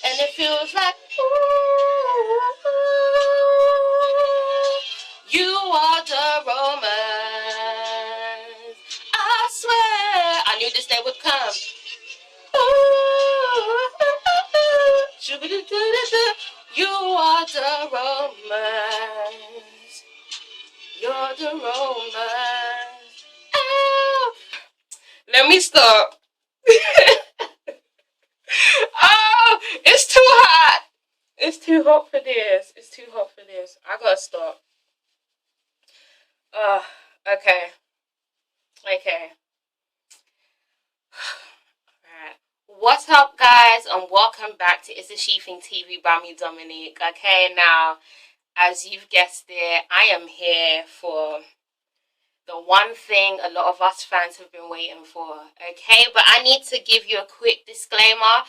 And it feels like, ooh, you are the romance. I swear, I knew this day would come. You are the romance. You're the romance. Oh. Let me stop. Oh, it's too hot. It's too hot for this. It's too hot for this. I gotta stop. Okay. Okay. Alright. What's up, guys, and welcome back to ItsASheThIngTV by me, Dominique. Okay, now, as you've guessed it, I am here for the one thing a lot of us fans have been waiting for, okay? But I need to give you a quick disclaimer.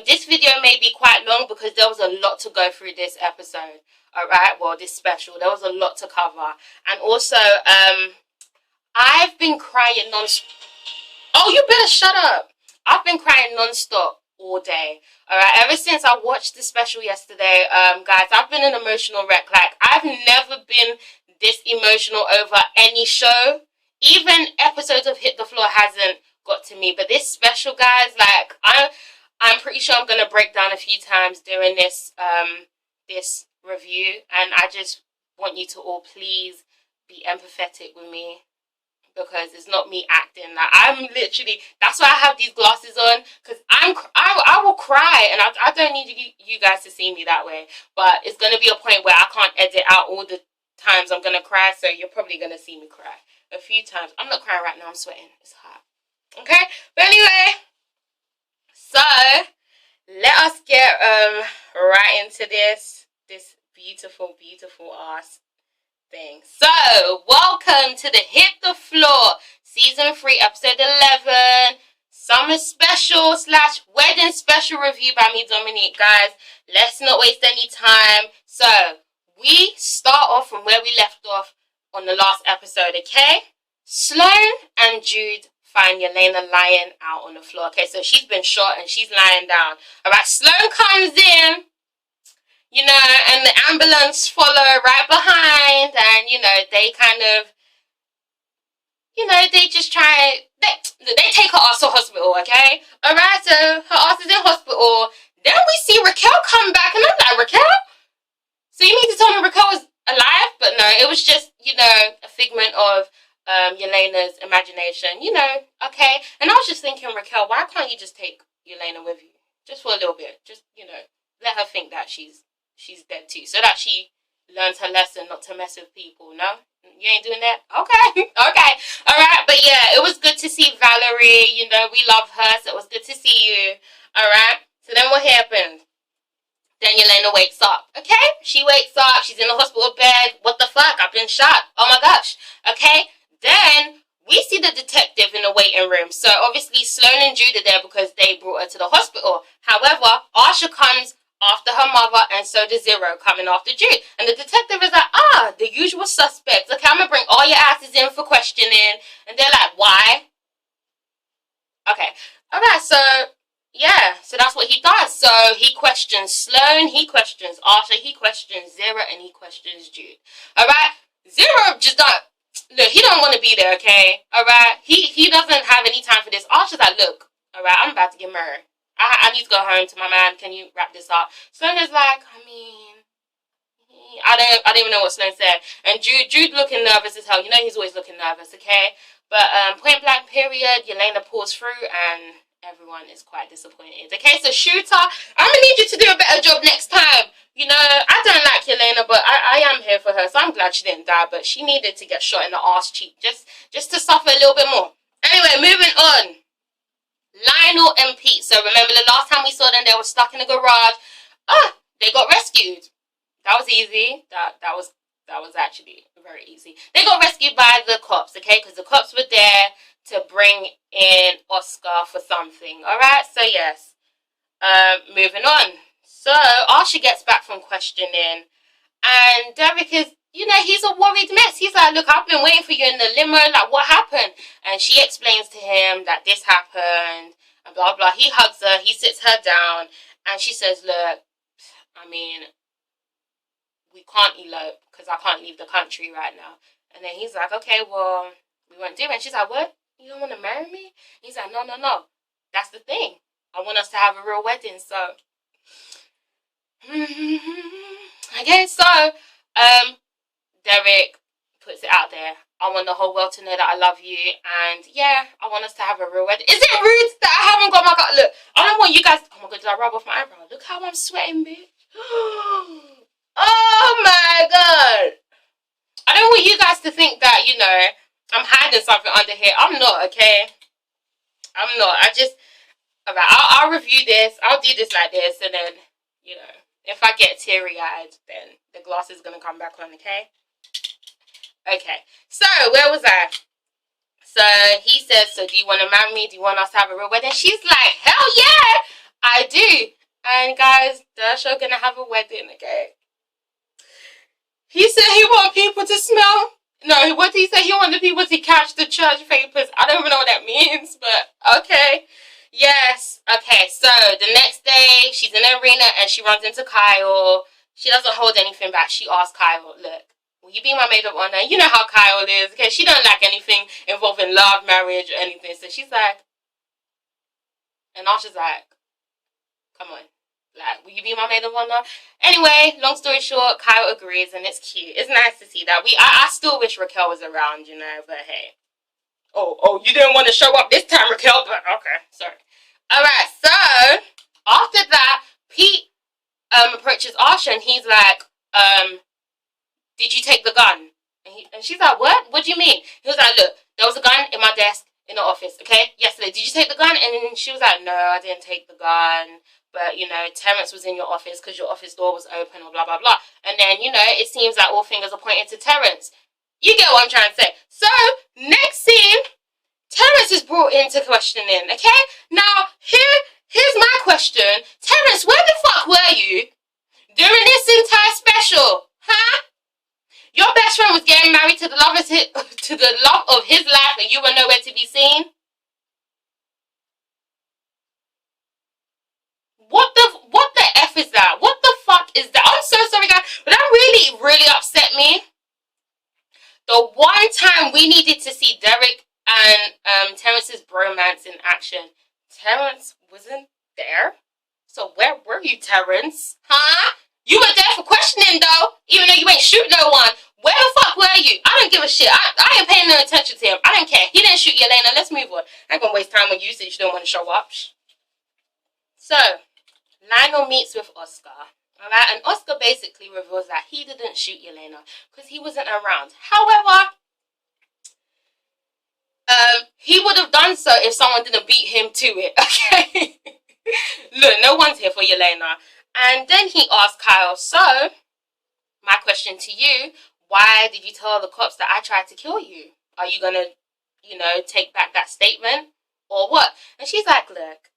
This video may be quite long because there was a lot to go through this episode, alright? Well, this special, there was a lot to cover. And also, I've been crying non-stop. Oh, you better shut up. I've been crying non-stop all day, alright? Ever since I watched the special yesterday, guys, I've been an emotional wreck. Like, I've never been this emotional over any show. Even episodes of Hit the Floor hasn't got to me, but this special, guys, like, I'm pretty sure I'm gonna break down a few times during this this review, and I just want you to all please be empathetic with me, because it's not me acting. Like, I'm literally, that's why I have these glasses on, because I will cry, and I don't need you guys to see me that way, but it's gonna be a point where I can't edit out all the times I'm gonna cry, so you're probably gonna see me cry a few times. I'm not crying right now, I'm sweating, it's hot. Okay, but anyway, so let us get right into this beautiful ass thing. So welcome to the Hit the Floor season 3 episode 11 summer special / wedding special review by me, Dominique. Guys, let's not waste any time. So we start off from where we left off on the last episode, okay? Sloane and Jude find Yelena lying out on the floor. Okay, so she's been shot and she's lying down. Alright, Sloane comes in, you know, and the ambulance follow right behind, and, you know, they kind of, you know, they just try, they take her ass to hospital, okay? Alright, so her ass is in hospital. Then we see Raquel come back, and I'm like, Raquel? So you mean to tell me Raquel was alive? But no, it was just, you know, a figment of Yelena's imagination, you know, okay? And I was just thinking, Raquel, why can't you just take Yelena with you? Just for a little bit. Just, you know, let her think that she's dead too, so that she learns her lesson not to mess with people, no? You ain't doing that? Okay, okay. Alright, but yeah, it was good to see Valerie, you know, we love her, so it was good to see you, alright? So then what happened? Then Yelena wakes up, okay? She wakes up, she's in the hospital bed. What the fuck? I've been shot. Oh my gosh, okay? Then we see the detective in the waiting room. So obviously Sloane and Jude are there because they brought her to the hospital. However, Asha comes after her mother, and so does Zero coming after Jude. And the detective is like, the usual suspects. Okay, I'm gonna bring all your asses in for questioning. And they're like, why? Okay, alright, so yeah, so that's what he does. So he questions Sloane, he questions Asha, he questions Zero, and he questions Jude. Alright? Zero just don't, look, he don't want to be there, okay? Alright? He doesn't have any time for this. Asha's like, look, alright, I'm about to get married. I need to go home to my man. Can you wrap this up? Sloane is like, I mean, I don't even know what Sloane said. And Jude looking nervous as hell. You know he's always looking nervous, okay? But point blank period, Yelena pulls through, and everyone is quite disappointed. Okay, so Shooter, I'm gonna need you to do a better job next time. You know, I don't like Yelena, but I am here for her, so I'm glad she didn't die. But she needed to get shot in the arse cheek just to suffer a little bit more. Anyway, moving on. Lionel and Pete. So remember the last time we saw them, they were stuck in a garage. They got rescued. That was easy. That was actually very easy. They got rescued by the cops, okay? Because the cops were there to bring in Oscar for something. Alright, so yes. Moving on. So Asha gets back from questioning, and Derek is, you know, he's a worried mess. He's like, look, I've been waiting for you in the limo. Like, what happened? And she explains to him that this happened, and blah, blah. He hugs her. He sits her down. And she says, look, I mean, we can't elope because I can't leave the country right now. And then he's like, okay, well, we won't do it. And she's like, what? You don't want to marry me? And he's like, no, no, no. That's the thing. I want us to have a real wedding. So, okay, so, Derek puts it out there. I want the whole world to know that I love you. And yeah, I want us to have a real wedding. Is it rude that I haven't got my... Look, I don't want you guys... Oh my God, did I rub off my eyebrow? Look how I'm sweating, bitch. Oh my God. I don't want you guys to think that, you know, I'm hiding something under here. I'm not, okay? I'm not. I just... Alright, I'll review this. I'll do this like this. And then, you know, if I get teary-eyed, then the glass is going to come back on, okay? Okay, so where was I? So he says, so do you want to marry me? Do you want us to have a real wedding? She's like, hell yeah, I do. And guys, Dersha gonna have a wedding, okay? He said he want people to smell. No, what did he say? He wanted people to catch the church vapors. I don't even know what that means, but okay. Yes, okay, so the next day, she's in the arena and she runs into Kyle. She doesn't hold anything back. She asks Kyle, look, will you be my maid of honor? You know how Kyle is, okay? She don't like anything involving love, marriage, or anything. So she's like, and Asha's like, come on. Like, will you be my maid of honor? Anyway, long story short, Kyle agrees, and it's cute. It's nice to see that. I still wish Raquel was around, you know, but hey. Oh, you didn't want to show up this time, Raquel, but okay, sorry. Alright, so, after that, Pete approaches Asha, and he's like, did you take the gun? And she's like, what? What do you mean? He was like, look, there was a gun in my desk in the office, okay? Yesterday, did you take the gun? And she was like, no, I didn't take the gun. But, you know, Terrence was in your office because your office door was open or blah, blah, blah. And then, you know, it seems like all fingers are pointing to Terrence. You get what I'm trying to say. So, next scene, Terrence is brought into questioning, okay? Now, here's my question. Terrence, where the fuck were you during this entire special? Huh? Your best friend was getting married to the love of his life and you were nowhere to be seen? What the F is that? What the fuck is that? I'm so sorry, guys, but that really upset me. The one time we needed to see Derek and Terrence's bromance in action, Terrence wasn't there. So where were you, Terrence? Huh? You were there for questioning, though, even though you ain't shoot no one. Where the fuck were you? I don't give a shit. I ain't paying no attention to him. I don't care. He didn't shoot Yelena. Let's move on. I ain't gonna waste time on you since you don't want to show up. So, Lionel meets with Oscar. Alright, and Oscar basically reveals that he didn't shoot Yelena because he wasn't around. However, he would have done so if someone didn't beat him to it, okay? Look, no one's here for Yelena. And then he asked Kyle, so, my question to you, why did you tell the cops that I tried to kill you? Are you gonna, you know, take back that statement? Or what? And she's like, look,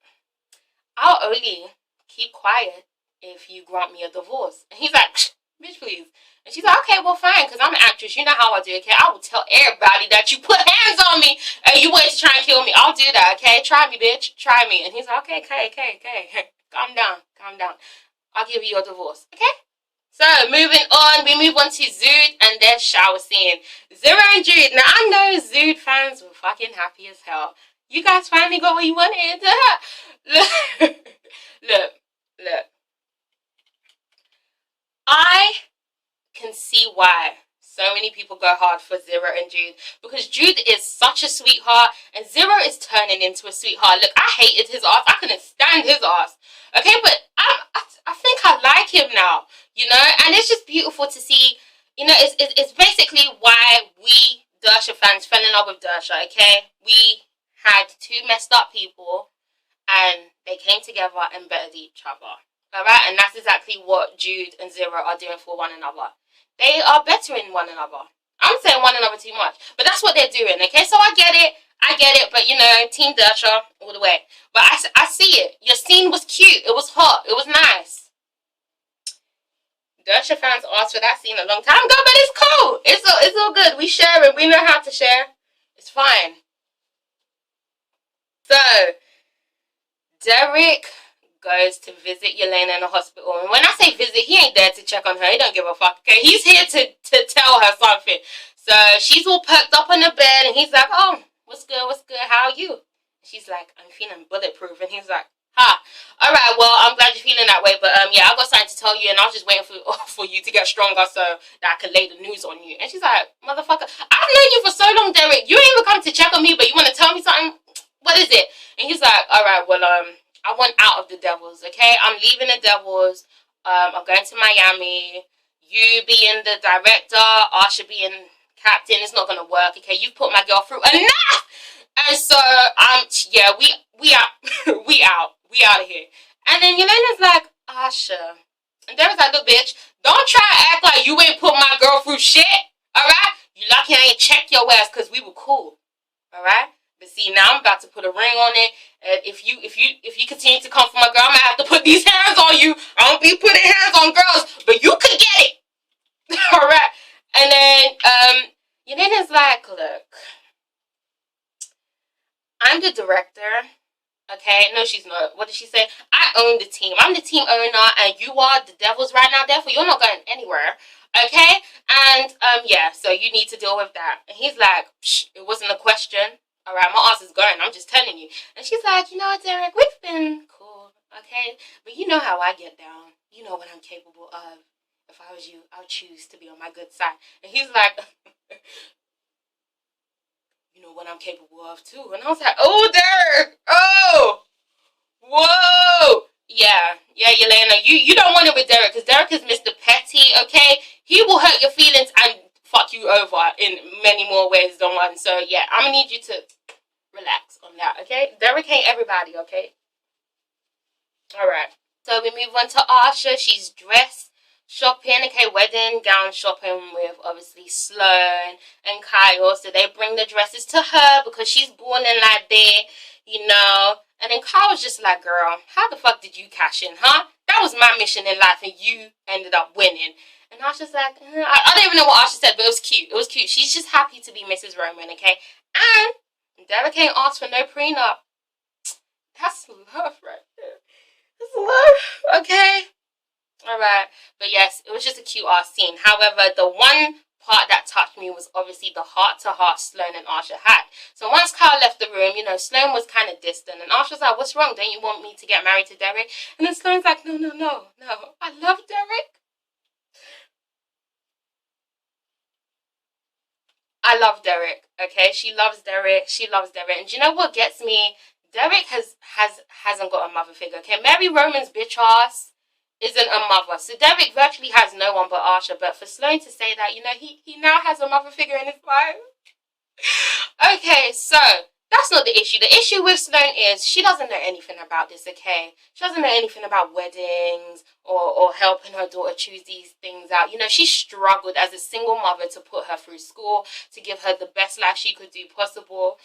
I'll only keep quiet if you grant me a divorce. And he's like, bitch, please. And she's like, okay, well, fine, because I'm an actress. You know how I do, okay? I will tell everybody that you put hands on me and you wanted to try and kill me. I'll do that, okay? Try me, bitch. Try me. And he's like, okay. Calm down. I'll give you a divorce, okay? So, moving on, we move on to Zood and their shower scene. Zero and Jude. Now, I know Zood fans were fucking happy as hell. You guys finally got what you wanted. Look. I can see why so many people go hard for Zero and Jude, because Jude is such a sweetheart and Zero is turning into a sweetheart. Look, I hated his ass. I couldn't stand his ass. Okay, but I think I like him now, you know, and it's just beautiful to see, you know, it's basically why we Dersha fans fell in love with Dersha, okay? We had two messed up people and they came together and bettered each other. Alright, and that's exactly what Jude and Zero are doing for one another. They are bettering one another. I'm saying one another too much, but that's what they're doing, okay? So I get it, but you know, Team Dersha all the way. But I see it. Your scene was cute. It was hot. It was nice. Dersha fans asked for that scene a long time ago, but it's cool. It's all good. We share it. We know how to share. It's fine. So, Derek goes to visit Yelena in the hospital. And when I say visit, he ain't there to check on her. He don't give a fuck, okay? He's here to tell her something. So she's all perked up on the bed, and he's like, oh, what's good, how are you? She's like, I'm feeling bulletproof. And he's like, ha, all right, well, I'm glad you're feeling that way, but yeah, I got something to tell you, and I was just waiting for you to get stronger so that I could lay the news on you. And she's like, motherfucker, I've known you for so long, Derek. You ain't even come to check on me, but you want to tell me something? What is it? And he's like, all right, well, I want out of the Devils, okay? I'm leaving the Devils. I'm going to Miami. You being the director, Asha being captain, it's not gonna work, okay? You've put my girl through enough. And so yeah, we out. we out of here. And then Yelena's like, Asha. And Derek's like, look, bitch, don't try to act like you ain't put my girl through shit. Alright? You lucky I ain't checked your ass because we were cool. Alright? But see, now I'm about to put a ring on it. And if you continue to come for my girl, I'm gonna have to put these hands on you. I don't be putting hands on girls, but you could get it. Alright? And then Yelena's like, look, I'm the director. Okay, no, she's not. What did she say? I own the team. I'm the team owner, and you are the Devils right now. Therefore, you're not going anywhere. Okay, and yeah, so you need to deal with that. And he's like, psh, it wasn't a question. All right, my ass is going. I'm just telling you. And she's like, you know what, Derek? We've been cool, okay, but you know how I get down. You know what I'm capable of. If I was you, I would choose to be on my good side. And he's like, you know what I'm capable of too. And I was like, oh, Derek, oh, whoa, yeah, Yelena, you don't want it with Derek, because Derek is Mr. Petty, okay? He will hurt your feelings and fuck you over in many more ways than one. So yeah, I'm gonna need you to relax on that, okay? Derek ain't everybody, okay? All right. So we move on to Asha. She's dressed. Shopping, okay, wedding gown shopping with obviously Sloan and Kyle. So they bring the dresses to her because she's born in like that, you know. And then Kyle's just like, girl, how the fuck did you cash in, huh? That was my mission in life and you ended up winning. And Asha's like, I don't even know what Asha said, but it was cute. It was cute. She's just happy to be Mrs. Roman, okay? And Derek ain't asked for no prenup. That's love right there. That's love, okay? Alright, but yes, it was just a cute ass scene. However, the one part that touched me was obviously the heart-to-heart Sloan and Asha had. So once Kyle left the room, you know, Sloan was kind of distant, and Asha's like, what's wrong? Don't you want me to get married to Derek? And then Sloan's like, no, I love Derek. I love Derek, okay? She loves Derek. And do you know what gets me? Derek hasn't got a mother figure, okay? Mary Roman's bitch ass isn't a mother. So Derek virtually has no one but Asha. But for Sloan to say that, you know, he now has a mother figure in his life. Okay, so that's not the issue. The issue with Sloan is she doesn't know anything about this, okay? She doesn't know anything about weddings or helping her daughter choose these things out. You know, she struggled as a single mother to put her through school, to give her the best life she could do possible.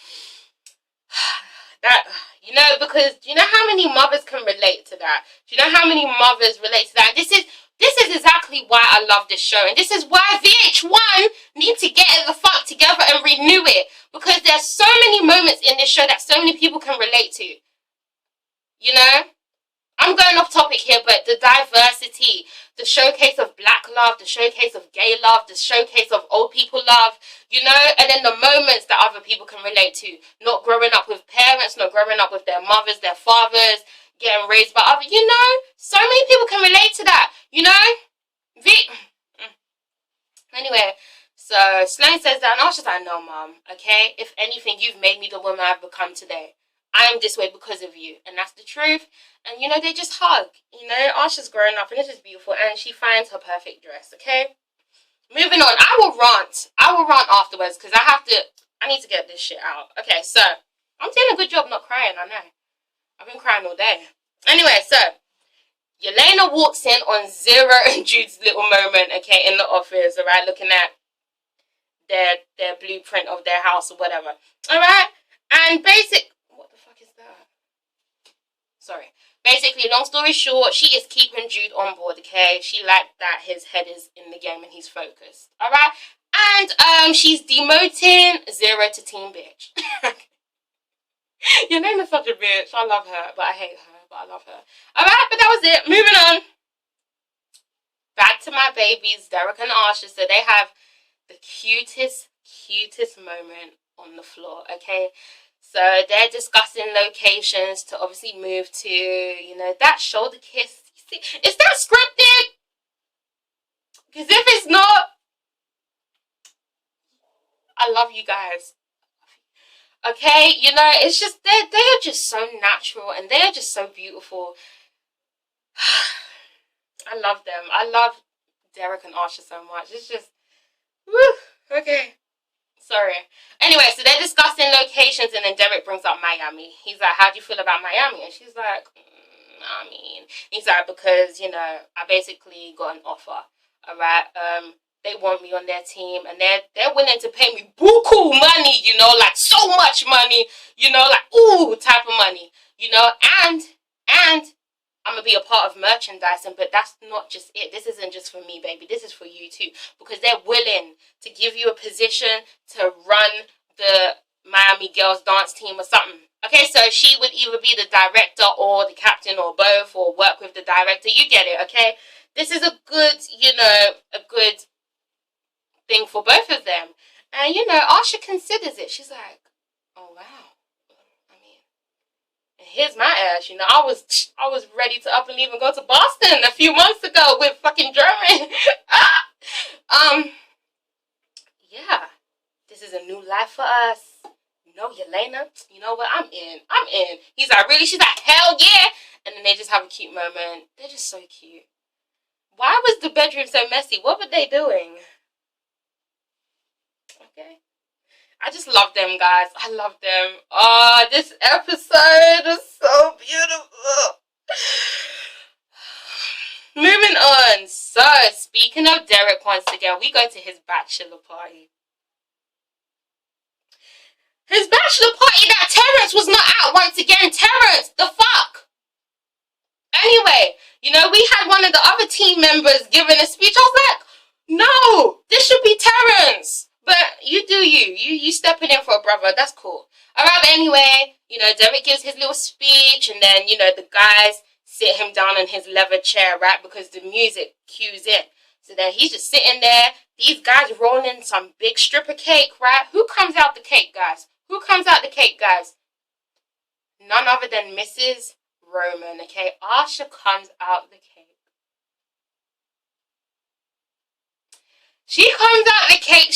That, you know, because do you know how many mothers can relate to that? Do you know how many mothers relate to that? And this is exactly why I love this show, and this is why VH1 need to get it the fuck together and renew it, because there's so many moments in this show that so many people can relate to. You know, I'm going off topic here, but the diversity, the showcase of black love, the showcase of gay love, the showcase of old people love, you know, and then the moments that other people can relate to. Not growing up with parents, not growing up with their mothers, their fathers, getting raised by other, you know, so many people can relate to that, you know. Anyway, so Sloan says that, and I was just like, no, Mom, okay? If anything, you've made me the woman I've become today. I am this way because of you, and that's the truth. And, you know, they just hug. You know, Asha's growing up, and this is beautiful, and she finds her perfect dress, okay? Moving on. I will rant afterwards, because I need to get this shit out. Okay, so, I'm doing a good job not crying, I know. I've been crying all day. Anyway, so, Yelena walks in on Zero and Jude's little moment, okay, in the office, alright, looking at their blueprint of their house or whatever, alright? And what the fuck is that? Sorry. Basically, long story short, she is keeping Jude on board, okay? She liked that his head is in the game and he's focused, alright? And she's demoting Zero to Team Bitch. Your name is such a bitch. I love her, but I hate her. but I love her. Alright, but that was it. Moving on. Back to my babies, Derek and Asha. So they have the cutest moment on the floor, okay? So they're discussing locations to obviously move to, you know, that shoulder kiss. See, is that scripted? Because if it's not, I love you guys. Okay, you know, it's just, they are just so natural and they are just so beautiful. I love them. I love Derek and Asha so much. It's just, woo, okay. Sorry. Anyway, so they're discussing locations and then Derek brings up Miami. He's like, how do you feel about Miami? And she's like, I mean, he's like, because, you know, I basically got an offer, alright? They want me on their team and they're willing to pay me buku money, you know, like so much money, you know, like, ooh, type of money, you know, and I'm going to be a part of merchandising, but that's not just it. This isn't just for me, baby. This is for you too, because they're willing to give you a position to run the Miami girls dance team or something. Okay, so she would either be the director or the captain or both, or work with the director. You get it, okay? This is a good, you know, a good thing for both of them. And, you know, Asha considers it. She's like, oh, wow. I mean, and here's my ass, you know. I was ready to up and leave and go to Boston a few months ago with fucking German. Yeah. This is a new life for us. No, Yelena, you know what? I'm in. He's like, really? She's like, hell yeah. And then they just have a cute moment. They're just so cute. Why was the bedroom so messy? What were they doing? Okay. I just love them, guys. I love them. Oh, this episode is so beautiful. Moving on. So, speaking of Derek once again, we go to his bachelor party. His bachelor party that Terrence was not at once again. Terrence, the fuck? Anyway, you know, we had one of the other team members giving a speech. I was like, no, this should be Terrence. But you do you. You stepping in for a brother. That's cool. Alright, but anyway, you know, Derek gives his little speech. And then, you know, the guys sit him down in his leather chair, right? Because the music cues in. So then he's just sitting there. These guys rolling some big strip of cake, right? Who comes out the cake, guys? Who comes out the cake, guys? None other than Mrs. Roman, okay? Asha comes out the cake. She comes out the cake.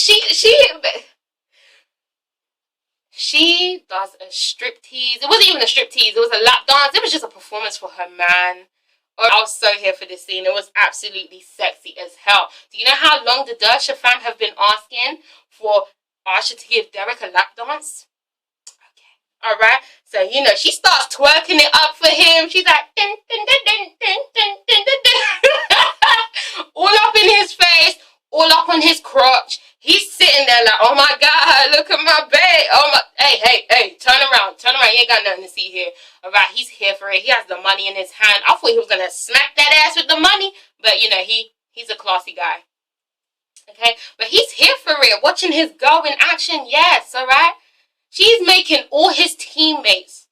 She does a striptease. It wasn't even a striptease. It was a lap dance. It was just a performance for her man. Oh, I was so here for this scene. It was absolutely sexy as hell. Do you know how long the Dersha fam have been asking for Asha to give Derek a lap dance? Okay. Alright. So, you know, she starts twerking it up for him. She's like, dun, dun, dun, dun, dun, dun, dun, dun, dun. All up in his face. All up on his crotch. He's sitting there like, oh my God, look at my babe. Oh my, hey, turn around. You ain't got nothing to see here. Alright, he's here for it. He has the money in his hand. I thought he was going to smack that ass with the money. But, you know, he's a classy guy. Okay, but he's here for it. Watching his girl in action, yes, alright. She's making all his teammates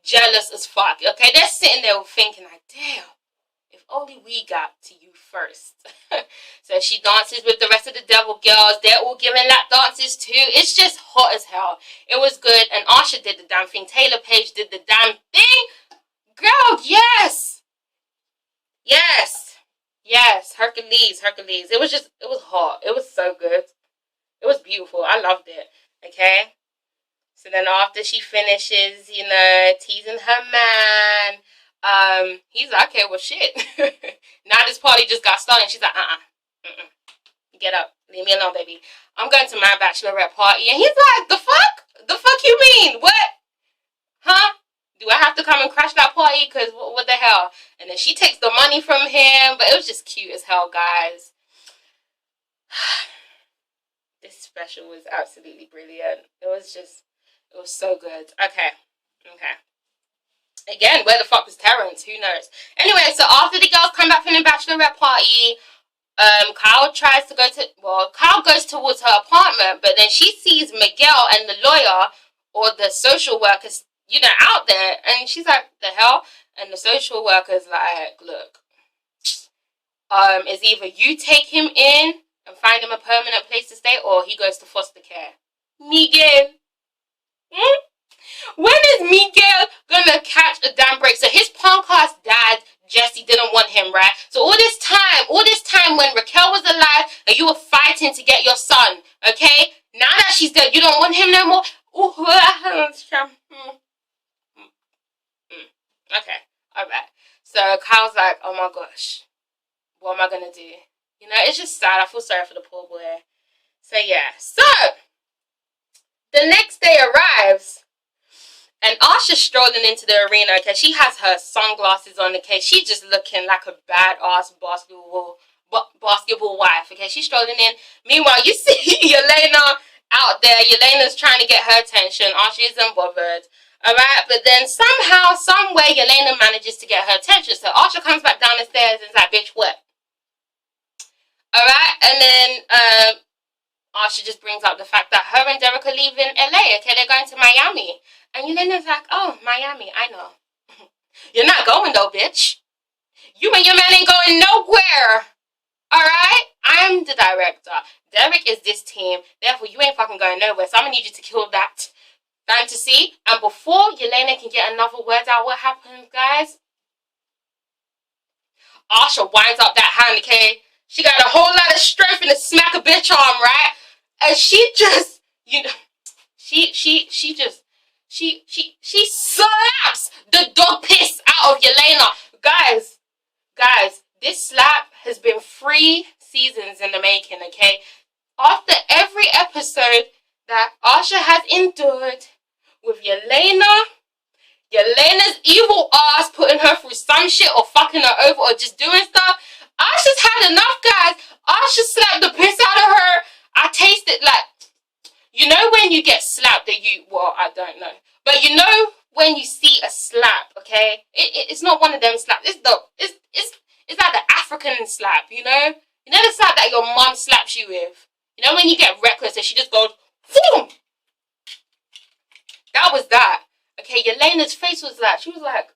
jealous as fuck. Okay, they're sitting there thinking like, damn. If only we got to you first. So she dances with the rest of the devil girls. They're all giving lap dances too. It's just hot as hell. It was good. And Asha did the damn thing. Taylor Page did the damn thing. Girl, yes. Yes. Hercules. It was hot. It was so good. It was beautiful. I loved it. Okay. So then after she finishes, you know, teasing her man, he's like, okay, well, shit. Now this party just got started. She's like, get up. Leave me alone, baby. I'm going to my bachelorette party. And he's like, the fuck? The fuck you mean? What? Huh? Do I have to come and crash that party? Because what the hell? And then she takes the money from him. But it was just cute as hell, guys. This special was absolutely brilliant. It was so good. Okay. Again, where the fuck was Terrence? Who knows? Anyway, so after the girls come back from the bachelorette party, Kyle goes towards her apartment, but then she sees Miguel and the lawyer or the social workers, you know, out there, and she's like, the hell? And the social worker's like, look, is either you take him in and find him a permanent place to stay, or he goes to foster care. Miguel. When is Miguel gonna catch a damn break? So his punk ass dad, Jesse, didn't want him, right? So all this time when Raquel was alive and you were fighting to get your son, okay? Now that she's dead, you don't want him no more? Okay, alright. So Kyle's like, oh my gosh, what am I gonna do? You know, it's just sad. I feel sorry for the poor boy. So yeah, so the next day arrives, and Asha's strolling into the arena. Okay, she has her sunglasses on. Okay, she's just looking like a badass basketball wife. Okay, she's strolling in. Meanwhile, you see Yelena out there. Yelena's trying to get her attention. Asha isn't bothered. Alright, but then somehow, someway, Yelena manages to get her attention. So Asha comes back down the stairs and is like, bitch, what? Alright, and then Asha just brings up the fact that her and Derek are leaving LA. Okay, they're going to Miami. And Yelena's like, oh, Miami, I know. You're not going though, bitch. You and your man ain't going nowhere. Alright? I'm the director. Derek is this team. Therefore, you ain't fucking going nowhere. So I'm gonna need you to kill that fantasy. And before Yelena can get another word out, what happens, guys? Asha winds up that hand, okay? She got a whole lot of strength in the smack a bitch arm, right? And she just, you know, she slaps the dog piss out of Yelena. Guys, this slap has been 3 seasons in the making, okay? After every episode that Asha has endured with Yelena's evil ass putting her through some shit or fucking her over or just doing stuff, Asha's had enough, guys. Asha slapped the piss out of her. I tasted like, you know when you get slapped that you, well, I don't know. But you know when you see a slap, okay? It's not one of them slaps. It's like the African slap, you know? You know the slap that your mom slaps you with? You know when you get reckless and she just goes, boom! That was that. Okay, Yelena's face was like, she was like,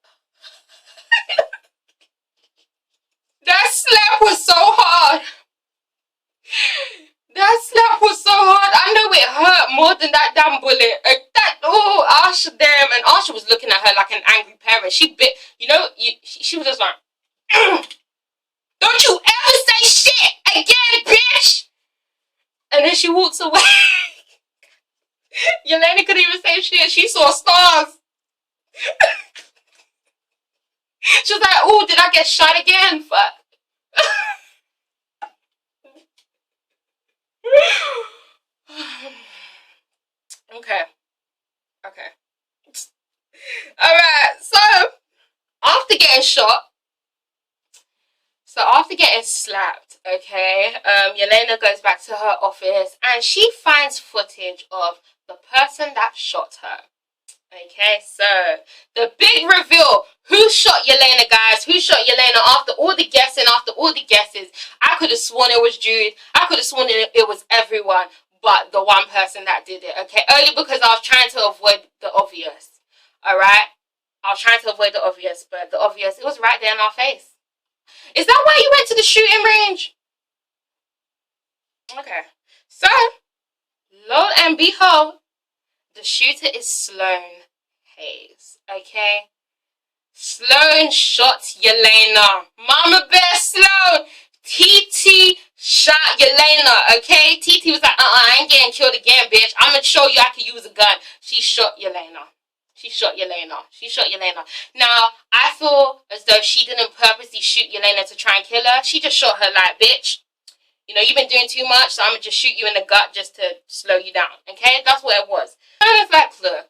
that slap was so hard. That slap was so hard. I know it hurt more than that damn bullet. Asha, damn. And Asha was looking at her like an angry parent. She bit, you know, she was just like, don't you ever say shit again, bitch. And then she walks away. Yelena couldn't even say shit. She saw stars. She was like, oh, did I get shot again? Fuck. Okay. Alright, so after getting slapped, okay, Yelena goes back to her office and she finds footage of the person that shot her. Okay, so the big reveal. Who shot Yelena, guys? Who shot Yelena? After all the guessing, I could have sworn it was Jude. I could have sworn it was everyone but the one person that did it, okay? Only because I was trying to avoid the obvious, alright? I was trying to avoid the obvious, but the obvious, it was right there in our face. Is that why you went to the shooting range? Okay, so, lo and behold, the shooter is Sloane Hayes, okay? Sloane shot Yelena. Mama Bear Sloane. TT shot Yelena, okay? TT was like, I ain't getting killed again, bitch. I'm gonna show you I can use a gun. She shot Yelena. Now, I feel as though she didn't purposely shoot Yelena to try and kill her. She just shot her like, bitch, you know, you've been doing too much, so I'm gonna just shoot you in the gut just to slow you down, okay? That's what it was. And it's like, look,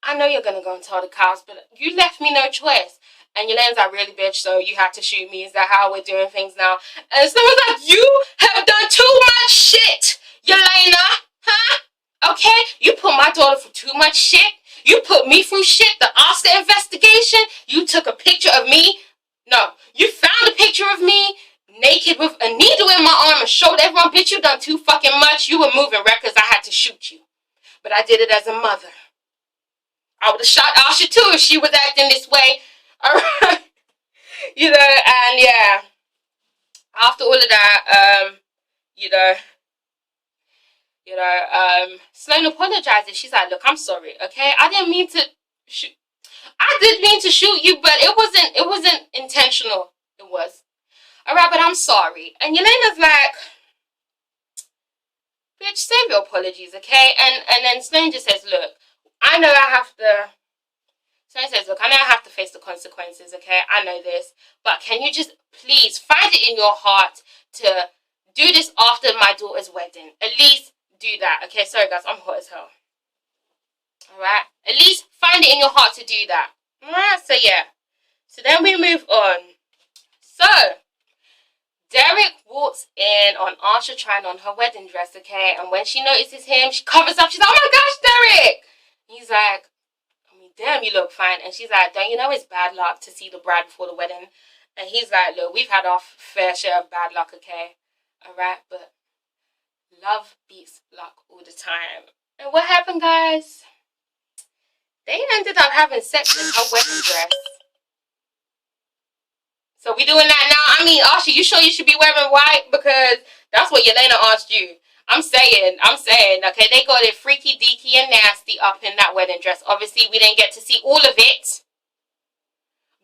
I know you're gonna go and tell the cops, but you left me no choice. And Yelena's like, really, bitch, so you had to shoot me? Is that how we're doing things now? And someone's like, you have done too much shit, Yelena, huh? Okay? You put my daughter through too much shit. You put me through shit, the Oscar investigation. You took a picture of me. No, you found a picture of me naked with a needle in my arm and showed everyone, bitch, you done too fucking much. You were moving records. I had to shoot you. But I did it as a mother. I would have shot Asha too if she was acting this way. Alright. You know, and yeah, after all of that, you know, Sloane apologizes. She's like, look, I'm sorry, okay? I didn't mean to shoot. I did mean to shoot you, but it wasn't intentional. It was. Alright, but I'm sorry. And Yelena's like, bitch, save your apologies, okay? And then Sloane just says, look, I know I have to. Sloane says, look, I know I have to face the consequences, okay? I know this. But can you just please find it in your heart to do this after my daughter's wedding? At least do that, okay? Sorry, guys, I'm hot as hell. Alright? At least find it in your heart to do that. Alright, so yeah. So then we move on. So, Derek walks in on Asha trying on her wedding dress, okay? And when she notices him, she covers up. She's like, oh my gosh, Derek! He's like, I mean, damn, you look fine. And she's like, don't you know it's bad luck to see the bride before the wedding? And he's like, look, we've had our fair share of bad luck, okay? Alright, but love beats luck all the time. And what happened, guys? They ended up having sex in her wedding dress. So we doing that now? I mean, Asha, you sure you should be wearing white? Because that's what Yelena asked you. I'm saying, okay, they got it freaky, deaky, and nasty up in that wedding dress. Obviously, we didn't get to see all of it.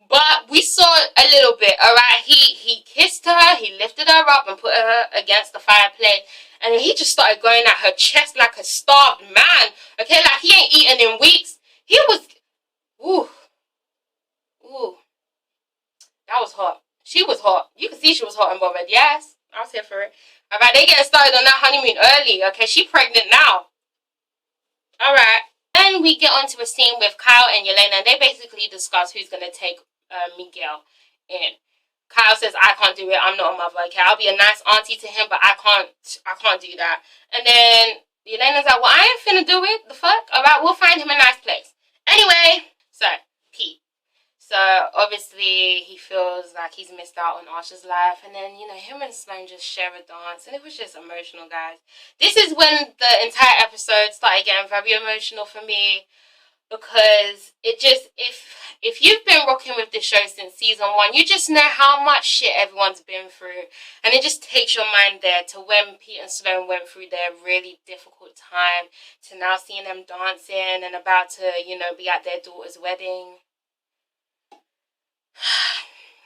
But we saw a little bit, alright? He kissed her, he lifted her up and put her against the fireplace. And then he just started going at her chest like a starved man. Okay, like he ain't eaten in weeks. He was, ooh. That was hot. She was hot. You could see she was hot and bothered. Yes, I was here for it. Alright, they getting started on that honeymoon early. Okay, she pregnant now. Alright. Then we get onto a scene with Kyle and Yelena. They basically discuss who's going to take Miguel in. Kyle says, I can't do it. I'm not a mother. Okay, I'll be a nice auntie to him, but I can't do that. And then Yelena's like, well, I ain't finna do it. The fuck? Alright, we'll find him a nice place. Anyway, so, Pete. So, obviously, he feels like he's missed out on Asha's life. And then, you know, him and Sloane just share a dance. And it was just emotional, guys. This is when the entire episode started getting very emotional for me. Because it just, if you've been rocking with the show since season 1, you just know how much shit everyone's been through. And it just takes your mind there to when Pete and Sloane went through their really difficult time. To now seeing them dancing and about to, you know, be at their daughter's wedding.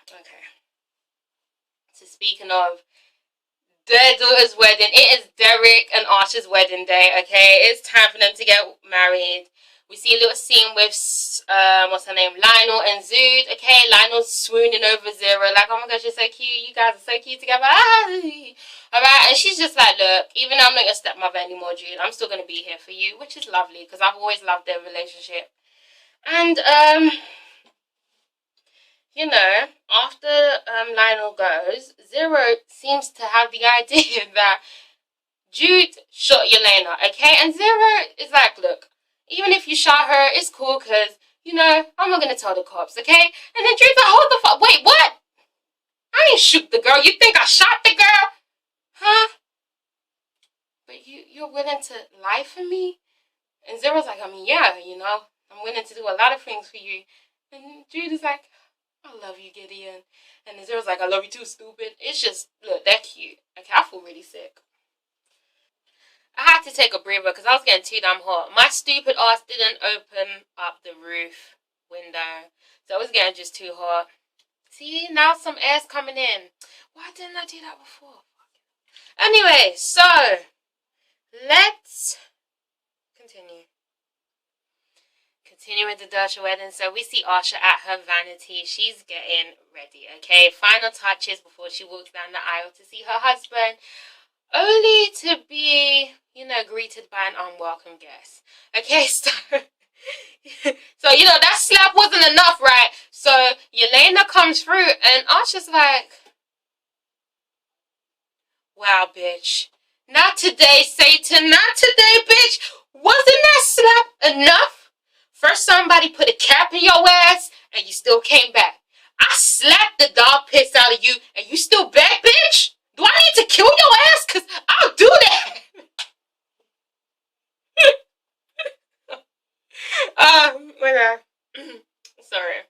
Okay. So speaking of their daughter's wedding, it is Derek and Asha's wedding day, okay? It's time for them to get married. We see a little scene with, what's her name, Lionel and Zood, okay? Lionel's swooning over Zero, like, oh my gosh, you're so cute, you guys are so cute together, alright? And she's just like, look, even though I'm not your stepmother anymore, Jude, I'm still going to be here for you, which is lovely, because I've always loved their relationship. And, you know, after Lionel goes, Zero seems to have the idea that Jude shot Yelena, okay? And Zero is like, look, even if you shot her, it's cool because, you know, I'm not going to tell the cops, okay? And then Jude's like, hold the fuck, wait, what? I ain't shoot the girl. You think I shot the girl? Huh? But you're willing to lie for me? And Zero's like, I mean, yeah, you know, I'm willing to do a lot of things for you. And Jude is like, I love you, Gideon. And then Zero's like, I love you too, stupid. It's just, look, they're cute. Okay, I feel really sick. I had to take a breather because I was getting too damn hot. My stupid ass didn't open up the roof window. So it was getting just too hot. See, now some air's coming in. Why didn't I do that before? Anyway, so let's continue. Continue with the Dersha wedding. So we see Asha at her vanity. She's getting ready, okay? Final touches before she walks down the aisle to see her husband. Only to be, you know, greeted by an unwelcome guest. Okay, so, you know, that slap wasn't enough, right? So Yelena comes through and Asha's like, wow, bitch. Not today, Satan. Not today, bitch. Wasn't that slap enough? First somebody put a cap in your ass and you still came back. I slapped the dog piss out of you and you still back, bitch? Do I need to kill your ass? Because I'll do that. My God. Sorry.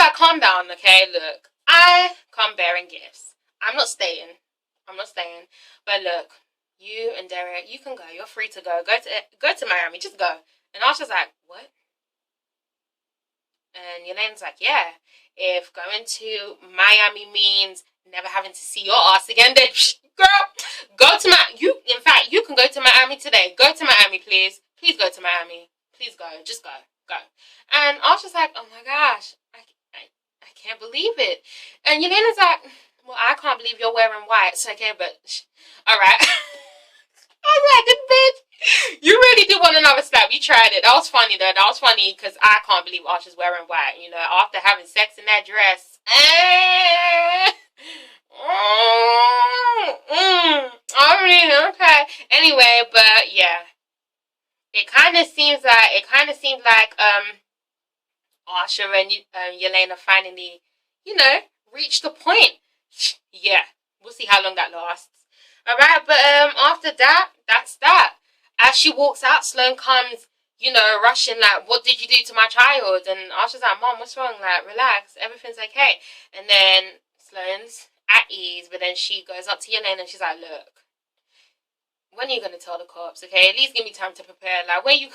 like, calm down, okay? Look, I come bearing gifts. I'm not staying. But look, you and Derek, you can go. You're free to go. Go to Miami. Just go. And Asha's like, what? And Yelena's like, yeah. If going to Miami means never having to see your ass again, then girl, go to in fact, you can go to Miami today. Go to Miami, please. Please go to Miami. Please go. Just go. Go. And Asha's like, oh my gosh, I can't believe it. And Yelena's like, well, I can't believe you're wearing white. It's okay, but alright. I was like, bitch, you really do want another slap. You tried it. That was funny, though. That was funny because I can't believe Asha's wearing white. You know, after having sex in that dress. I mean, okay. Anyway, but yeah. It kind of seems like Asha and Yelena finally, you know, reached the point. Yeah, we'll see how long that lasts. Alright, but after that, that's that. As she walks out, Sloane comes, you know, rushing like, what did you do to my child? And Asha's like, Mom, what's wrong? Like, relax, everything's okay. And then Sloane's at ease, but then she goes up to Yelena and she's like, look, when are you gonna tell the cops? Okay, at least give me time to prepare. Like, when you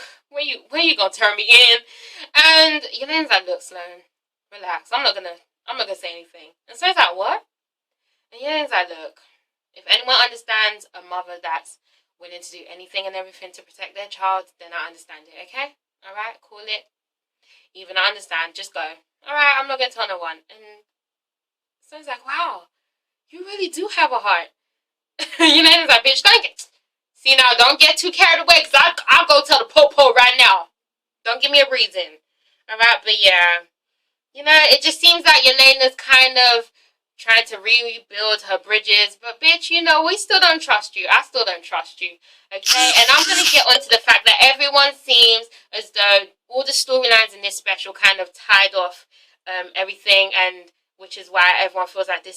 gonna turn me in? And Yelena's like, look, Sloane, relax. I'm not gonna say anything. And Sloane's like, what? And Yelena's like, look, if anyone understands a mother that's willing to do anything and everything to protect their child, then I understand it. Okay, all right, call it. Even I understand. Just go. All right, I'm not gonna tell no one. And Sloane's like, wow, you really do have a heart. Yelena's like, bitch, see now, don't get too carried away, because I'll go tell the po-po right now. Don't give me a reason. Alright, but yeah. You know, it just seems like Yelena's kind of trying to rebuild her bridges. But bitch, you know, we still don't trust you. I still don't trust you. Okay? And I'm going to get onto the fact that everyone seems as though all the storylines in this special kind of tied off everything. And which is why everyone feels like the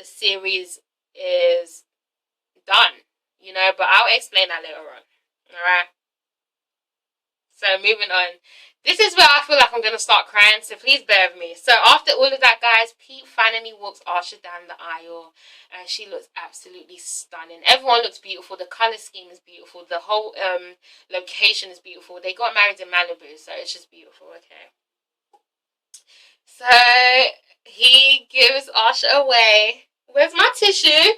series is done. You know, but I'll explain that later on. Alright? So, moving on. This is where I feel like I'm going to start crying, so please bear with me. So, after all of that, guys, Pete finally walks Asha down the aisle, and she looks absolutely stunning. Everyone looks beautiful. The colour scheme is beautiful. The whole location is beautiful. They got married in Malibu, so it's just beautiful, okay? So, he gives Asha away. Where's my tissue?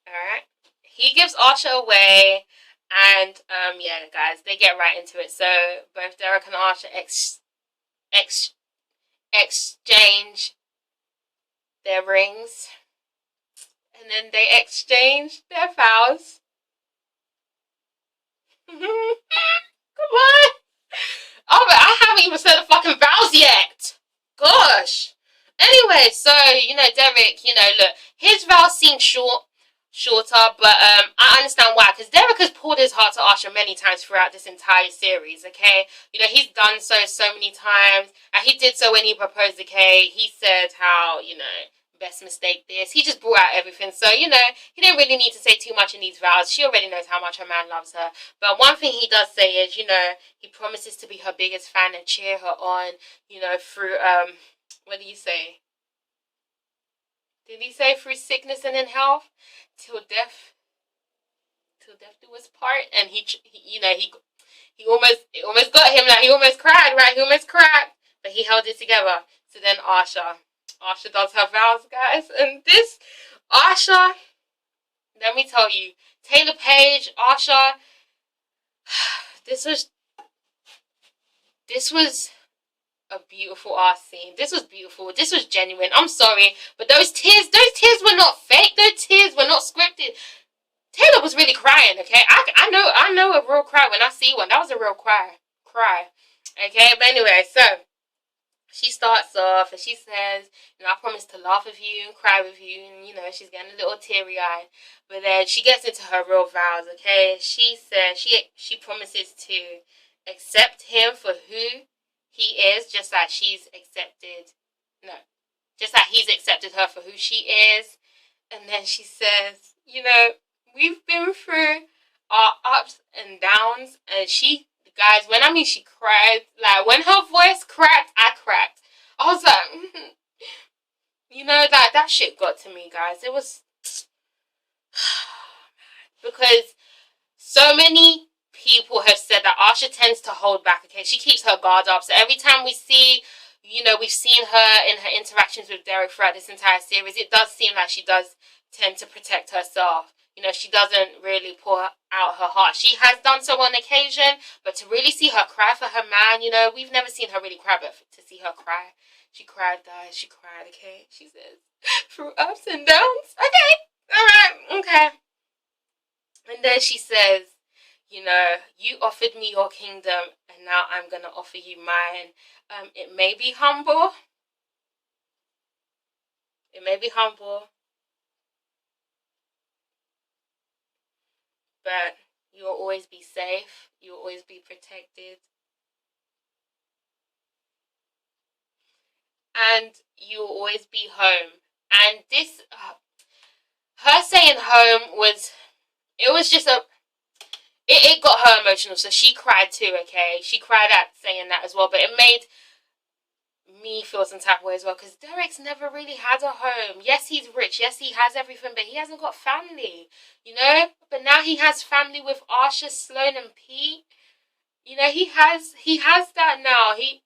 Alright. He gives Asha away, and yeah, guys, they get right into it. So both Derek and Asha exchange their rings, and then they exchange their vows. Come on. Oh, but I haven't even said the fucking vows yet. Gosh. Anyway, so, you know, Derek, you know, look, his vows seem shorter, but I understand why, because Derek has poured his heart to Asha many times throughout this entire series, okay? You know, he's done so many times, and he did so when he proposed, okay? He said how, you know, best mistake this. He just brought out everything, so, you know, he didn't really need to say too much in these vows. She already knows how much her man loves her, but one thing he does say is, you know, he promises to be her biggest fan and cheer her on, you know, through, what did he say? Did he say through sickness and in health? Till death do us part. And he you know, it almost got him, like he almost cried, right? He almost cried, but he held it together. So then Asha does her vows, guys, and this Asha, let me tell you, Taylor Page, Asha, this was a beautiful ass scene. This was beautiful. This was genuine. I'm sorry, but those tears were not fake. Those tears were not scripted. Taylor was really crying, okay? I know a real cry when I see one. That was a real cry. Okay, but anyway, so she starts off and she says, you know, I promise to laugh with you and cry with you, and you know, she's getting a little teary-eyed. But then she gets into her real vows, okay? She says she promises to accept him for who he is, just like he's accepted her for who she is. And then she says, you know, we've been through our ups and downs, and she Guys, when I mean she cried, like when her voice cracked, I cracked. I was like, you know, that shit got to me, guys. It was because so many people have said that Asha tends to hold back, okay? She keeps her guard up. So every time we see, you know, we've seen her in her interactions with Derek throughout this entire series, it does seem like she does tend to protect herself. You know, she doesn't really pour out her heart. She has done so on occasion, but to really see her cry for her man, you know, we've never seen her really cry, but to see her cry, she cried, guys. She cried, okay? She says, through ups and downs. Okay, all right, okay. And then she says, you know, you offered me your kingdom, and now I'm going to offer you mine. It may be humble. It may be humble. But you'll always be safe. You'll always be protected. And you'll always be home. And this, her saying home was, it was just it got her emotional. So she cried too, okay? She cried at saying that as well. But it made me feel some type of way as well, because Derek's never really had a home. Yes, he's rich. Yes, he has everything, but he hasn't got family, you know? But now he has family with Asha, Sloane, and Pete. You know, he has that now. He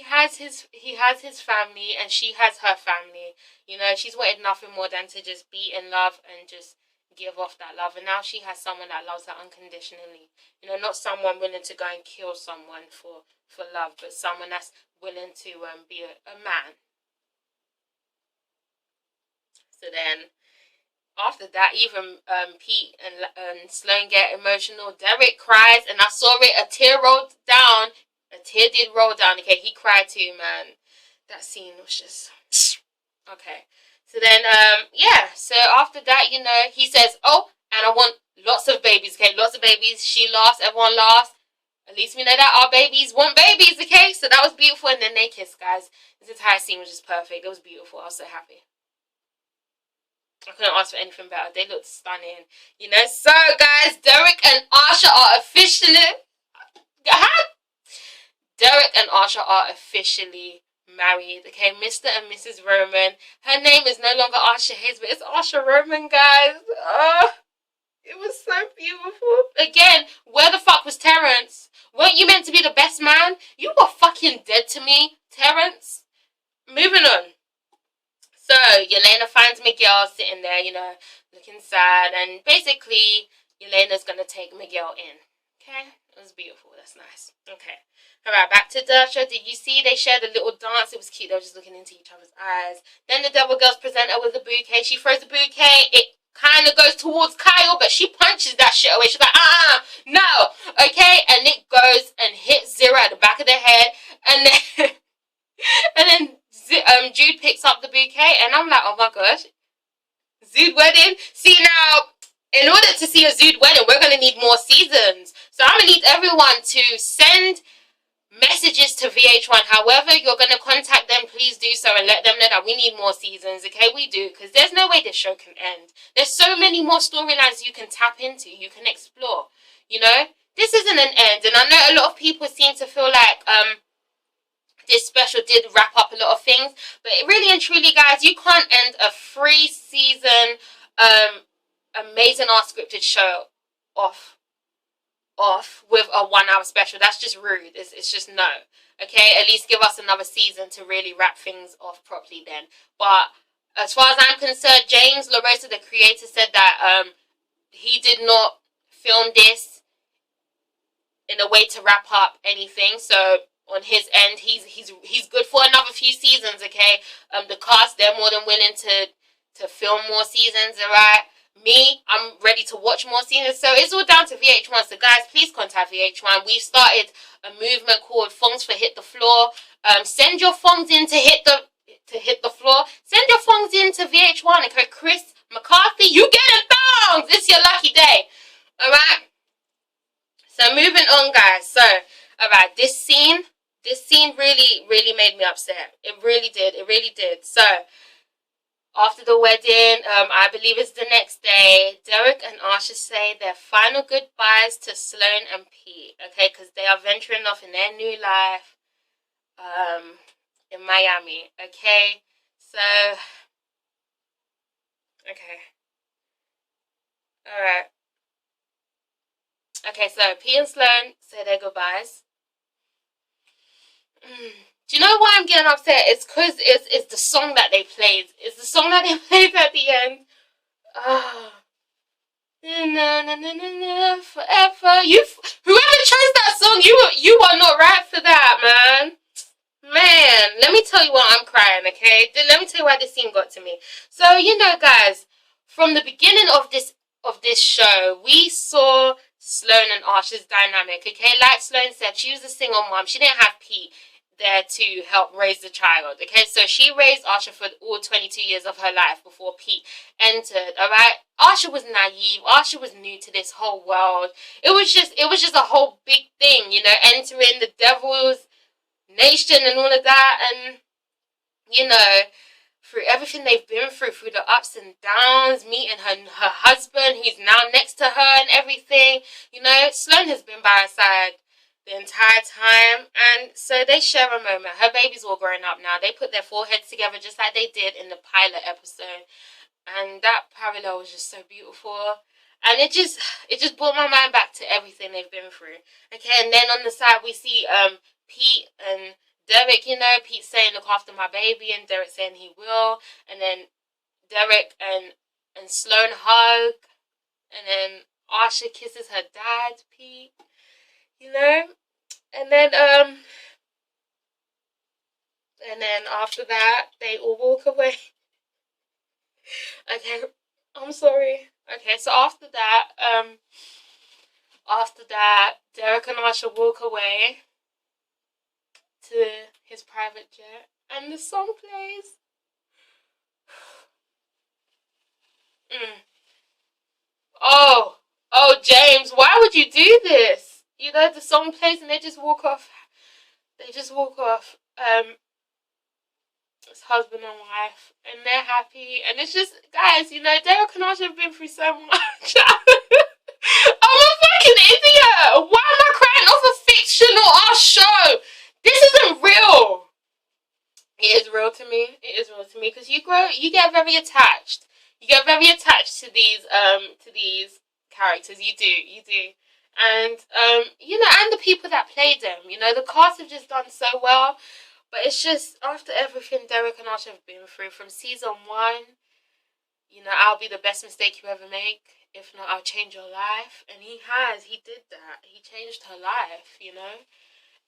has his family, and she has her family. You know, she's wanted nothing more than to just be in love and just give off that love. And now she has someone that loves her unconditionally. You know, not someone willing to go and kill someone for love, but someone that's willing to be a man. So then, after that, even Pete and Sloane get emotional. Derek cries, and I saw it. A tear rolled down. A tear did roll down. Okay, he cried too, man. That scene was just okay. So then, yeah. So after that, you know, he says, "Oh, and I want lots of babies." Okay, lots of babies. She laughs. Everyone laughs. At least we know that our babies want babies. Okay, so that was beautiful. And then they kiss, guys. This entire scene was just perfect. It was beautiful. I was so happy. I couldn't ask for anything better. They looked stunning. You know, so guys, Derek and Asha are officially... Derek and Asha are officially married. Okay, Mr. and Mrs. Roman. Her name is no longer Asha Hayes, but it's Asha Roman, guys. Oh, it was so beautiful. Again, where the fuck was Terrence? Weren't you meant to be the best man? You were fucking dead to me, Terrence. Moving on. So, Yelena finds Miguel sitting there, you know, looking sad. And basically, Yelena's going to take Miguel in. Okay? It was beautiful. That's nice. Okay. Alright, back to Dersha. Did you see they shared a little dance? It was cute. They were just looking into each other's eyes. Then the Devil Girls present her with a bouquet. She throws the bouquet. It kind of goes towards Kyle, but she punches that shit away. She's like, no. Okay? And it goes and hits Zero at the back of the head. And then... and then Jude picks up the bouquet, and I'm like, oh my gosh, Zood wedding. See, now, in order to see a Zood wedding, we're going to need more seasons. So I'm going to need everyone to send messages to VH1. However you're going to contact them, please do so and let them know that we need more seasons. Okay, we do, because there's no way this show can end. There's so many more storylines you can tap into, you can explore. You know, this isn't an end, and I know a lot of people seem to feel like this special did wrap up a lot of things, but really and truly, guys, you can't end a 3-season amazing art scripted show off with a 1-hour special. That's just rude. It's just no. Okay, at least give us another season to really wrap things off properly then. But as far as I'm concerned, James LaRosa, the creator, said that he did not film this in a way to wrap up anything, so on his end, he's good for another few seasons. Okay, the cast, they're more than willing to film more seasons. Alright, me, I'm ready to watch more seasons. So it's all down to VH1. So guys, please contact VH1. We've started a movement called Thongs for Hit the Floor. Send your thongs in to hit the floor. Send your thongs in to VH1. Okay, Chris McCarthy, you getting thongs? It's your lucky day. Alright. So moving on, guys. So alright, this scene really made me upset. It really did. It really did. So After the wedding, I believe it's the next day, Derek and Asha say their final goodbyes to Sloane and Pete, okay, because they are venturing off in their new life in Miami, okay? So, okay. Alright. Okay, so Pete and Sloane say their goodbyes. Do you know why I'm getting upset? It's because it's the song that they played. It's the song that they played at the end. Na, na, na, na, na, forever. Whoever chose that song, you are not right for that, man. Man, let me tell you why I'm crying, okay? Let me tell you why this scene got to me. So, you know, guys, from the beginning of this show, we saw Sloane and Asha's dynamic, okay? Like Sloane said, she was a single mom. She didn't have Pete there to help raise the child, okay? So she raised Asha for all 22 years of her life before Pete entered, alright? Asha was naive. Asha was new to this whole world. It was just a whole big thing, you know, entering the devil's nation and all of that, and, you know, through everything they've been through the ups and downs, meeting her husband, who's now next to her and everything, you know, Sloane has been by her side the entire time, and so they share a moment. Her baby's all grown up now. They put their foreheads together just like they did in the pilot episode, and that parallel was just so beautiful, and it just brought my mind back to everything they've been through. Okay, and then on the side we see Pete and Derek, you know, Pete saying look after my baby, and Derek saying he will, and then Derek and Sloane hug, and then Asha kisses her dad, Pete, you know, and then after that they all walk away. Okay, I'm sorry. Okay, so after that Derek and Asha walk away to his private jet, and the song plays. Oh, James, why would you do this? You know, the song plays and they just walk off. It's husband and wife, and they're happy, and it's just, guys, you know, Derek and Asha have been through so much. I'm a fucking idiot. Why am I crying off a fictional ass show? This isn't real. It is real to me. It is real to me because you get very attached. You get very attached to these characters. You do. And you know, and the people that played them. You know, the cast have just done so well. But it's just after everything Derek and Asha have been through from season 1, you know, I'll be the best mistake you ever make. If not, I'll change your life. And he has. He did that. He changed her life, you know.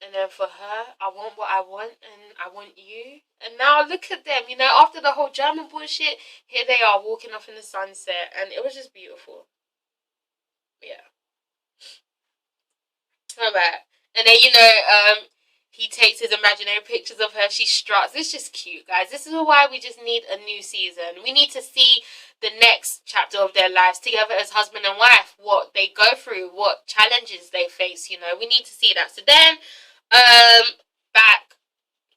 And then for her, I want what I want, and I want you. And now look at them, you know, after the whole German bullshit, here they are walking off in the sunset. And it was just beautiful. Yeah. Alright. And then, you know, he takes his imaginary pictures of her. She struts. It's just cute, guys. This is why we just need a new season. We need to see the next chapter of their lives together as husband and wife. What they go through, what challenges they face, you know. We need to see that. So then, back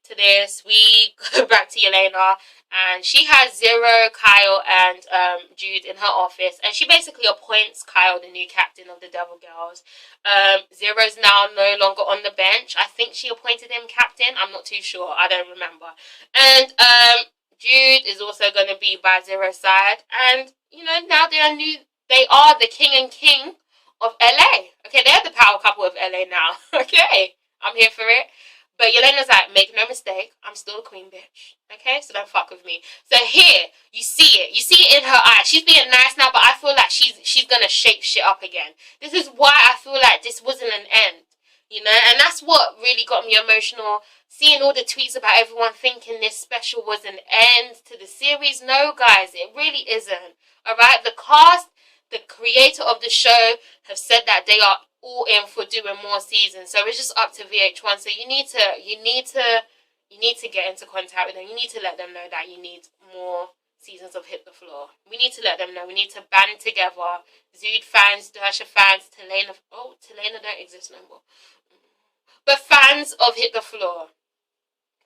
to this, we go back to Yelena, and she has Zero, Kyle, and Jude in her office, and she basically appoints Kyle the new captain of the Devil Girls. Zero's now no longer on the bench. I think she appointed him captain. I'm not too sure. I don't remember. And Jude is also going to be by Zero's side, and you know, now they are the king and king of LA. Okay, they're the power couple of LA now. Okay, I'm here for it. But Yelena's like, make no mistake, I'm still a queen, bitch. Okay, so don't fuck with me. So here, you see it. You see it in her eyes. She's being nice now, but I feel like she's gonna shake shit up again. This is why I feel like this wasn't an end. You know, and that's what really got me emotional. Seeing all the tweets about everyone thinking this special was an end to the series. No, guys, it really isn't. Alright, the cast, the creator of the show have said that they are all in for doing more seasons, so it's just up to VH1. So you need to get into contact with them. You need to let them know that you need more seasons of Hit the Floor. We need to let them know. We need to band together. Zood fans, Dersha fans, Talena don't exist no more, but fans of Hit the Floor.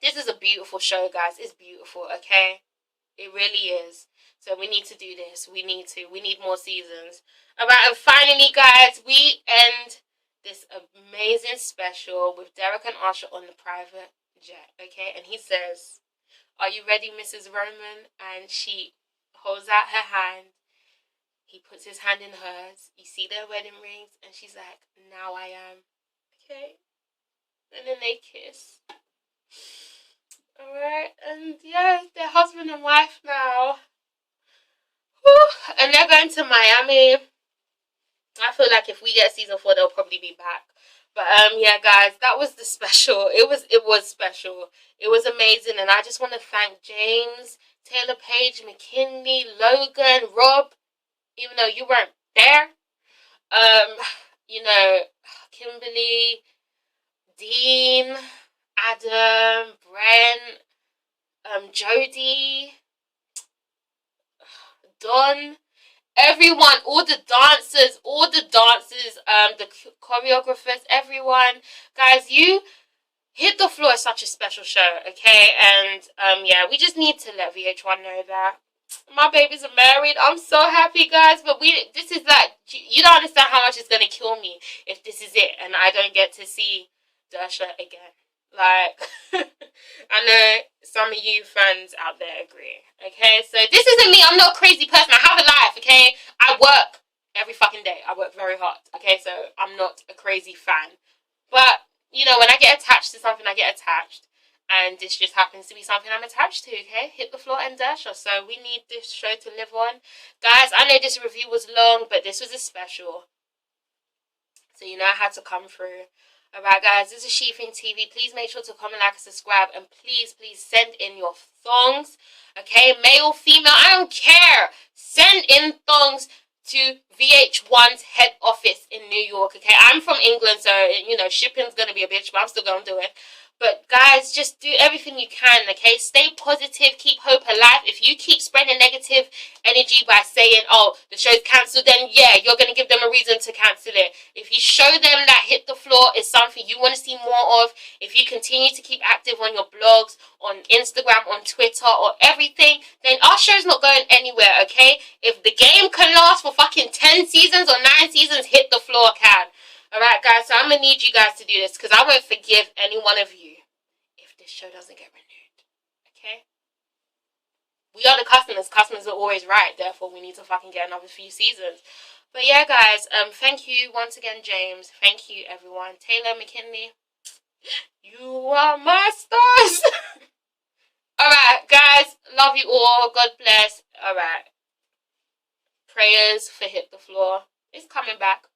This is a beautiful show, guys. It's beautiful, okay? It really is. So we need to do this. We need more seasons. Alright, and finally, guys, we end this amazing special with Derek and Asha on the private jet, okay? And he says, "Are you ready, Mrs. Roman?" And she holds out her hand. He puts his hand in hers. You see their wedding rings, and she's like, "Now I am." Okay? And then they kiss. Alright, and yeah, they're husband and wife now. Whew. And they're going to Miami. I feel like if we get season 4, they'll probably be back. But yeah, guys, that was the special. It was special. It was amazing, and I just want to thank James, Taylor, Paige, McKinley, Logan, Rob, even though you weren't there. You know, Kimberly, Dean, Adam, Brent, Jody, Don, everyone, all the dancers, the choreographers, everyone. Guys, you Hit the Floor is such a special show, okay? And yeah, we just need to let VH1 know that my babies are married. I'm so happy, guys, but this is like, you don't understand how much it's gonna kill me if this is it and I don't get to see Dersha again. Like, I know some of you fans out there agree, okay? So this isn't me. I'm not a crazy person. I have a life, okay? I work every fucking day. I work very hard, okay? So I'm not a crazy fan. But, you know, when I get attached to something, I get attached. And this just happens to be something I'm attached to, okay? Hit the Floor and Dersha. So we need this show to live on. Guys, I know this review was long, but this was a special. So you know I had to come through. Alright, guys, this is HEARTWARMING. Please make sure to comment, like, and subscribe. And please send in your thongs. Okay? Male, female, I don't care. Send in thongs to VH1's head office in New York. Okay? I'm from England, so, you know, shipping's going to be a bitch, but I'm still going to do it. But guys, just do everything you can, okay? Stay positive, keep hope alive. If you keep spreading negative energy by saying, oh, the show's cancelled, then yeah, you're going to give them a reason to cancel it. If you show them that Hit the Floor is something you want to see more of, if you continue to keep active on your blogs, on Instagram, on Twitter, or everything, then our show's not going anywhere, okay? If the game can last for fucking 10 seasons or 9 seasons, Hit the Floor can. Alright, guys, so I'm going to need you guys to do this, because I won't forgive any one of you if this show doesn't get renewed. Okay? We are the customers. Customers are always right. Therefore, we need to fucking get another few seasons. But yeah, guys, thank you once again, James. Thank you, everyone. Taylor, McKinley, you are my stars. Alright, guys, love you all. God bless. Alright. Prayers for Hit the Floor. It's coming back.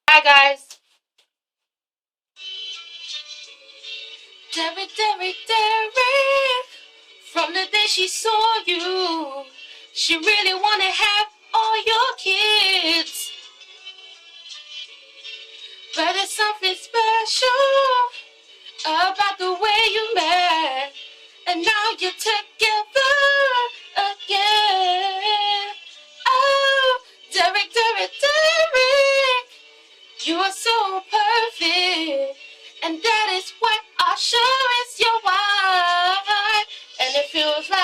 Bye, guys. Derek, from the day she saw you, she really wanna have all your kids. But there's something special about the way you met, and now you're together again. Oh, Derek, you are so perfect, and that is why Asha is your wife, and it feels like